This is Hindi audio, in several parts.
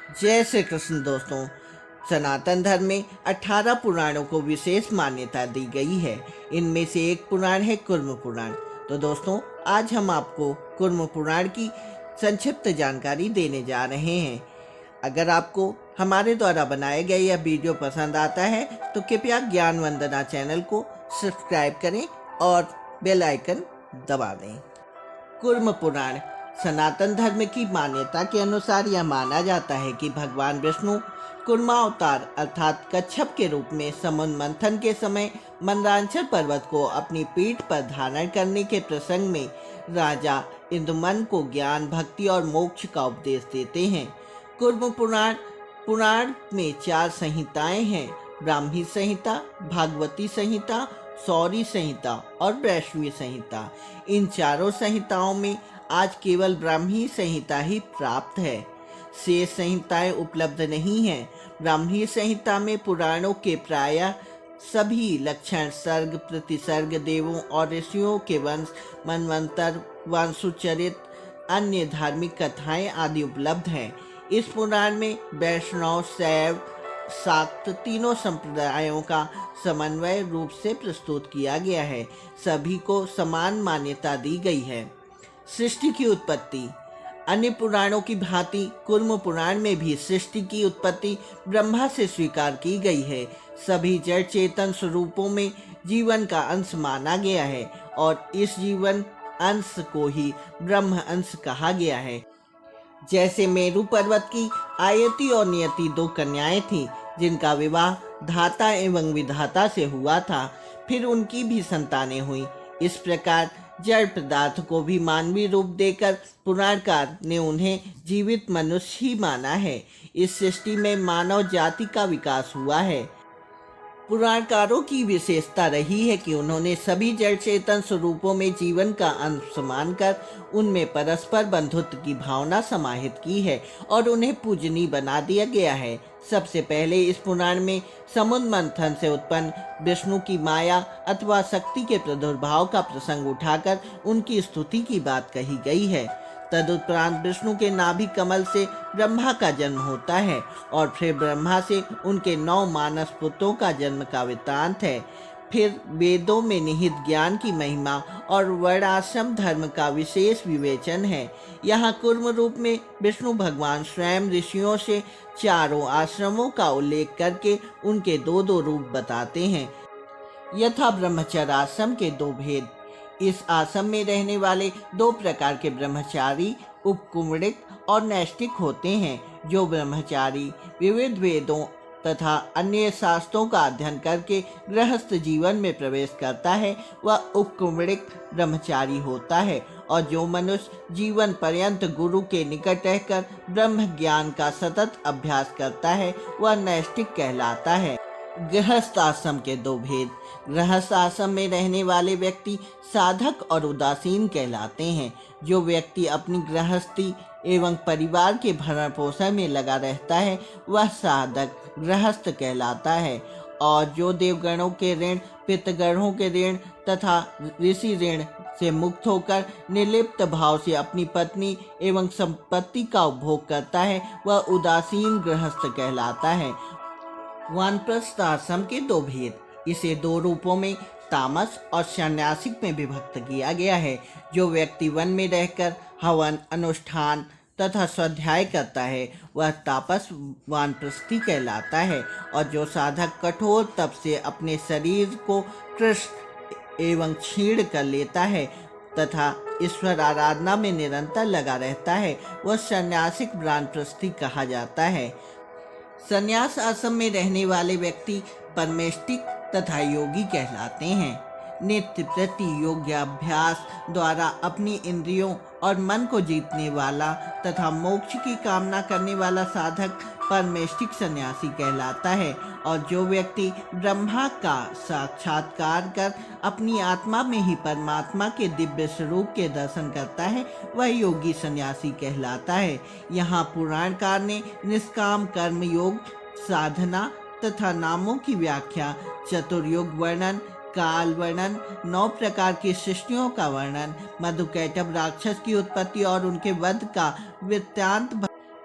जय श्री कृष्ण दोस्तों। सनातन धर्म में 18 पुराणों को विशेष मान्यता दी गई है। इनमें से एक पुराण है कुर्म पुराण। तो दोस्तों, आज हम आपको कुर्म पुराण की संक्षिप्त जानकारी देने जा रहे हैं। अगर आपको हमारे द्वारा बनाए गए यह वीडियो पसंद आता है तो कृपया ज्ञान वंदना चैनल को सब्सक्राइब करें और बेल आइकन दबा दें। कुर्म पुराण। सनातन धर्म की मान्यता के अनुसार यह माना जाता है कि भगवान विष्णु कुर्मावतार अर्थात कच्छप के रूप में समुद्र मंथन के समय मंदराचल पर्वत को अपनी पीठ पर धारण करने के प्रसंग में राजा इंद्रमन को ज्ञान, भक्ति और मोक्ष का उपदेश देते हैं। कुर्म पुराण पुराण में 4 संहिताएं हैं: ब्राह्मी संहिता, भागवती संहिता, सौरी संहिता और वैष्णवी संहिता। इन चारों संहिताओं में आज केवल ब्राह्मी संहिता ही प्राप्त है। शेष संहिताएं उपलब्ध नहीं हैं। ब्राह्मी संहिता में पुराणों के प्रायः सभी लक्षण, सर्ग, प्रतिसर्ग, देवों और ऋषियों के वंश, मनवंतर, वांशुचरित, अन्य धार्मिक कथाएं आदि उपलब्ध हैं। इस पुराण में वैष्णव, शैव, शाक्त तीनों संप्रदायों का समन्वय रूप से प्रस्तुत किया गया है। सभी को समान मान्यता दी गई है। सृष्टि की उत्पत्ति। अन्य पुराणों की भांति कुर्म पुराण में भी सृष्टि की उत्पत्ति ब्रह्मा से स्वीकार की गई है। सभी जड़ चेतन स्वरूपों में जीवन का अंश माना गया है और इस जीवन अंश को ही ब्रह्म अंश कहा गया है। जैसे मेरु पर्वत की आयति और नियति 2 कन्याएं थीं, जिनका विवाह धाता एवं विधाता से हुआ था, फिर उनकी भी संतानें हुई। इस प्रकार जड़ पदार्थ को भी मानवीय रूप देकर पुराणकार ने उन्हें जीवित मनुष्य ही माना है। इस सृष्टि में मानव जाति का विकास हुआ है। पुराणकारों की विशेषता रही है कि उन्होंने सभी जड़ चेतन स्वरूपों में जीवन का अंश मानकर उनमें परस्पर बंधुत्व की भावना समाहित की है और उन्हें पूजनीय बना दिया गया है। सबसे पहले इस पुराण में समुद्र मंथन से उत्पन्न विष्णु की माया अथवा शक्ति के प्रादुर्भाव का प्रसंग उठाकर उनकी स्तुति की बात कही गई है। तदुपरांत विष्णु के नाभि कमल से ब्रह्मा का जन्म होता है और फिर ब्रह्मा से उनके 9 मानस पुत्रों का जन्म का वृत्तांत है। फिर वेदों में निहित ज्ञान की महिमा और वर्णाश्रम धर्म का विशेष विवेचन है। यहाँ कुर्म रूप में विष्णु भगवान स्वयं ऋषियों से चारों आश्रमों का उल्लेख करके उनके 2-2 रूप बताते हैं। यथा ब्रह्मचर्य आश्रम के 2 भेद। इस आश्रम में रहने वाले 2 प्रकार के ब्रह्मचारी उपकुमड़िक और नैष्टिक होते हैं। जो ब्रह्मचारी विविध वेदों तथा अन्य शास्त्रों का अध्ययन करके गृहस्थ जीवन में प्रवेश करता है वह उपकुमड़िक ब्रह्मचारी होता है, और जो मनुष्य जीवन पर्यंत गुरु के निकट रहकर ब्रह्म ज्ञान का सतत अभ्यास करता है वह नैष्टिक कहलाता है। गृहस्थ आश्रम के 2 भेद। गृहस्थ आश्रम में रहने वाले व्यक्ति साधक और उदासीन कहलाते हैं। जो व्यक्ति अपनी गृहस्थी एवं परिवार के भरण पोषण में लगा रहता है वह साधक गृहस्थ कहलाता है, और जो देवगणों के ऋण, पितृगणों के ऋण तथा ऋषि ऋण से मुक्त होकर निर्लिप्त भाव से अपनी पत्नी एवं संपत्ति का उपभोग करता है वह उदासीन गृहस्थ कहलाता है। वानप्रस्थ आश्रम के 2 भेद। इसे 2 रूपों में तामस और सन्यासिक में विभक्त किया गया है। जो व्यक्ति वन में रहकर हवन, अनुष्ठान तथा स्वाध्याय करता है वह तापस वानप्रस्थी कहलाता है, और जो साधक कठोर तप से अपने शरीर को कृष्ण एवं क्षीण कर लेता है तथा ईश्वर आराधना में निरंतर लगा रहता है वह सन्यासिक वानप्रस्थी कहा जाता है। संन्यास आश्रम में रहने वाले व्यक्ति परमेष्टिक तथा योगी कहलाते हैं। नित्य प्रति योगाभ्यास द्वारा अपनी इंद्रियों और मन को जीतने वाला तथा मोक्ष की कामना करने वाला साधक परमेष्टिक सन्यासी कहलाता है, और जो व्यक्ति ब्रह्मा का साक्षात्कार कर अपनी आत्मा में ही परमात्मा के दिव्य स्वरूप के दर्शन करता है वह योगी सन्यासी कहलाता है। यहाँ पुराणकार ने निष्काम कर्म योग, साधना तथा नामों की व्याख्या, चतुर्युग वर्णन, काल वर्णन, 9 प्रकार की सृष्टियों का वर्णन, मधुकैटभ राक्षस की उत्पत्ति और उनके वध का वृत्तांत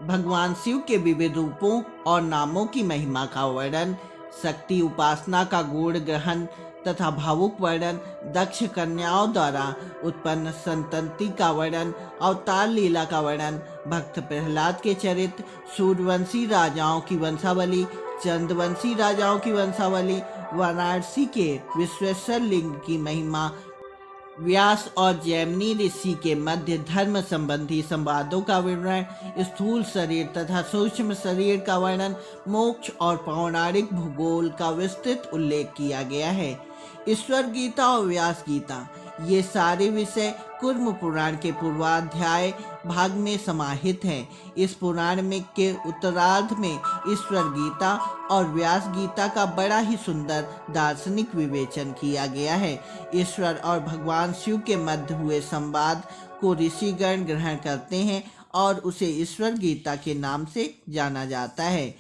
भगवान शिव के विविध रूपों और नामों की महिमा का वर्णन, शक्ति उपासना का गूढ़ ग्रहण तथा भावुक वर्णन, दक्ष कन्याओं द्वारा उत्पन्न संतति का वर्णन, अवतार लीला का वर्णन, भक्त प्रहलाद के चरित्र, सूर्यवंशी राजाओं की वंशावली, चंद्रवंशी राजाओं की वंशावली, वाराणसी के विश्वेश्वर लिंग की महिमा, व्यास और जैमिनी ऋषि के मध्य धर्म संबंधी संवादों का विवरण, स्थूल शरीर तथा सूक्ष्म शरीर का वर्णन, मोक्ष और पौराणिक भूगोल का विस्तृत उल्लेख किया गया है। ईश्वर गीता और व्यास गीता, ये सारे विषय कुर्म पुराण के पूर्वाध्याय भाग में समाहित हैं। इस पुराण में के उत्तरार्ध में ईश्वर गीता और व्यास गीता का बड़ा ही सुंदर दार्शनिक विवेचन किया गया है। ईश्वर और भगवान शिव के मध्य हुए संवाद को ऋषिगण ग्रहण करते हैं और उसे ईश्वर गीता के नाम से जाना जाता है।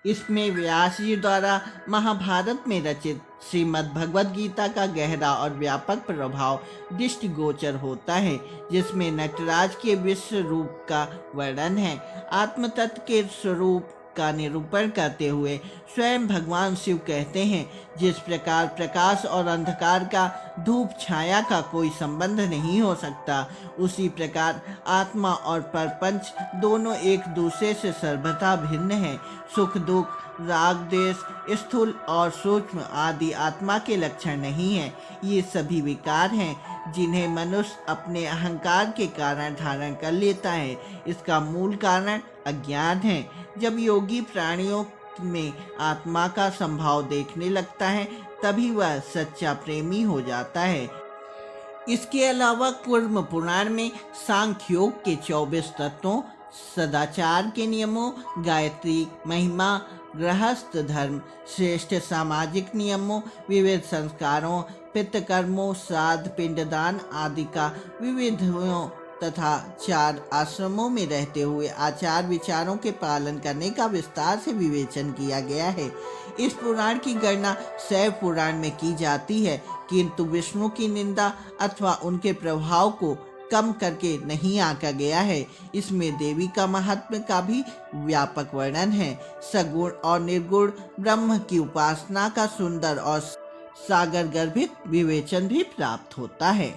इसमें व्यास जी द्वारा महाभारत में रचित श्रीमद् भगवद गीता का गहरा और व्यापक प्रभाव दृष्टिगोचर होता है, जिसमें नटराज के विश्व रूप का वर्णन है। आत्म तत्व के स्वरूप का निरूपण करते हुए स्वयं भगवान शिव कहते हैं, जिस प्रकार प्रकाश और अंधकार का धूप छाया का कोई संबंध नहीं हो सकता, उसी प्रकार आत्मा और प्रपंच दोनों एक दूसरे से सर्वथा भिन्न हैं। सुख दुख, राग द्वेष, स्थूल और सूक्ष्म आदि आत्मा के लक्षण नहीं हैं। ये सभी विकार हैं जिन्हें मनुष्य अपने अहंकार के कारण धारण कर लेता है। इसका मूल कारण अज्ञान है। जब योगी प्राणियों में आत्मा का संभाव देखने लगता है, तभी वह सच्चा प्रेमी हो जाता है। इसके अलावा कुर्म पुराण में सांख्य योग के 24 तत्वों, सदाचार के नियमों, गायत्री महिमा, गृहस्थ धर्म, श्रेष्ठ सामाजिक नियमों, विविध संस्कारों, पितृकर्मों, श्राद्ध, पिंडदान आदि का विविधों तथा 4 आश्रमों में रहते हुए आचार विचारों के पालन करने का विस्तार से विवेचन किया गया है। इस पुराण की गणना शैव पुराण में की जाती है, किंतु विष्णु की निंदा अथवा उनके प्रभाव को कम करके नहीं आंका गया है। इसमें देवी का महत्व का भी व्यापक वर्णन है। सगुण और निर्गुण ब्रह्म की उपासना का सुंदर और सागर गर्भित विवेचन भी प्राप्त होता है।